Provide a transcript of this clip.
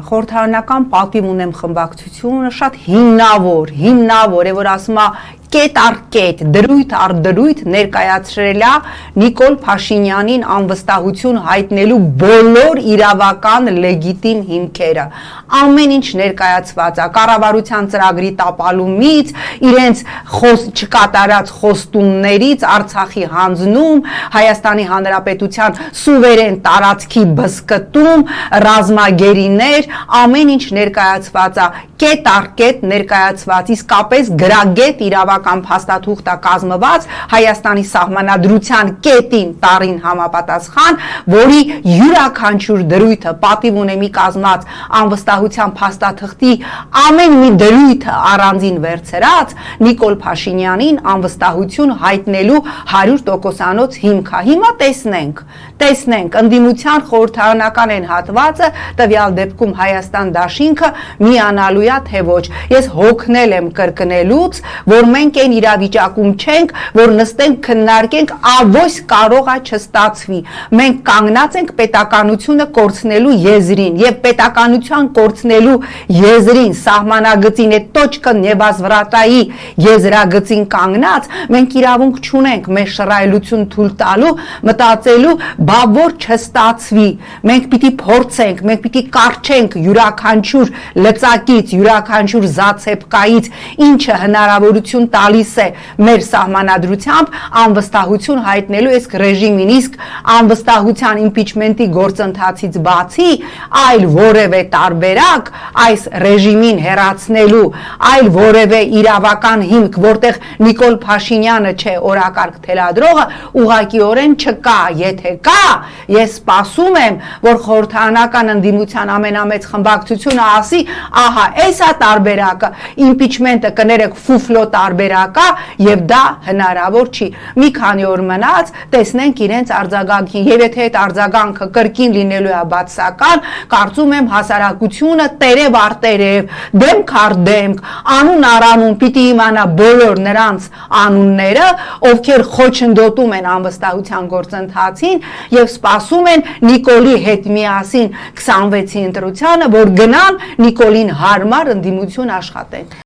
Խորհրդարանական պատիվ ունեմ խմբակցությունը շատ հիմնավոր է, որ ասում է կետ առ կետ, դրույթ առ դրույթ ներկայացրել է Նիկոլ Փաշինյանին անվստահություն հայտնելու բոլոր իրավական լեգիտիմ հիմքերը։ Ամեն ինչ ներկայացված է կառավարության ծրագրի տապալումից, իրենց չկատարած խոստումներից, Արցախի հանձնում, Հայաստանի Հանրապետության սուվերեն տարածքի բզկտում, ռազմագերիներ, ամեն ինչ ներկայացված է կետ առ կետ ներկայացված, իսկապես գրագետ իրավական փաստաթուղթ է կազմված Հայաստանի սահմանադրության կետին տարին համապատասխան, որի յուրաքանչյուր դրույթը պատիվ ունեմի կազմած անվստահության փաստաթղթի ամեն մի դրույթը առանձին վերցրած Նիկոլ Փաշինյանին անվստահություն հայտնելու 100%-անոց հիմք է։ Հիմա տեսնենք, ընդդիմության խորհրդարանական են հատվածը, տվյալ դեպքում Հայաստան դաշինքը միանալու է թե ոչ։ Ես հոգնել եմ կրկնելուց, որ մենք այն իրավիճակում չենք, որ նստենք քննարկենք, ավոյս կարող է չստացվի։ Մենք կանգնած ենք պետականությունը կորցնելու եզրին եւ պետականության կորցնելու եզրին սահմանագծին է точка невозвратայի եզրագծին կանգնած, մենք իրավունք չունենք մեր շռայլություն թույլ տալու, մտածելու, բա որ չստացվի։ Մենք պիտի փորձենք, մենք պիտի կարճենք յուրաքանչյուր լծակից, յուրաքանչյուր զացեպկայից, ինչը հնարավորություն տալիս է մեր սահմանադրությամբ անվստահություն հայտնելու այս ռեժիմին, իսկ անվստահության իմպիչմենտի գործընթացից բացի այլ որևէ տարբերակ այս ռեժիմին հեռացնելու, այլ որևէ իրավական հիմք, որտեղ Նիկոլ Փաշինյանը չէ օրակարգ թելադրողը, ուղղակիորեն չկա։ Եթե կա, ես սպասում եմ, որ խորհրդարանական ընդդիմության ամենամեծ խմբակցությունը ասի, ահա, այս է տարբերակը, իմպիչմենտը կներեք ֆուֆլո տարբերակ է եւ դա հնարավոր չի։ Մի քանի օր մնաց, տեսնենք իրենց արձագանքին, եւ եթե այդ արձագանքը կրկին լինելու է բացասական, կարծում եմ հասարակությունը տերև առ տերև, դեմք առ դեմք, անուն առ անուն պիտի իմանա բոլոր նրանց անունները, ովքեր խոչընդոտում են անվստահության գործընթացին եւ սպասում են Նիկոլի հետ միասին 26-ի ընտրությանը, որ գնան Նիկոլին հարմար ընդդիմություն աշխատեն։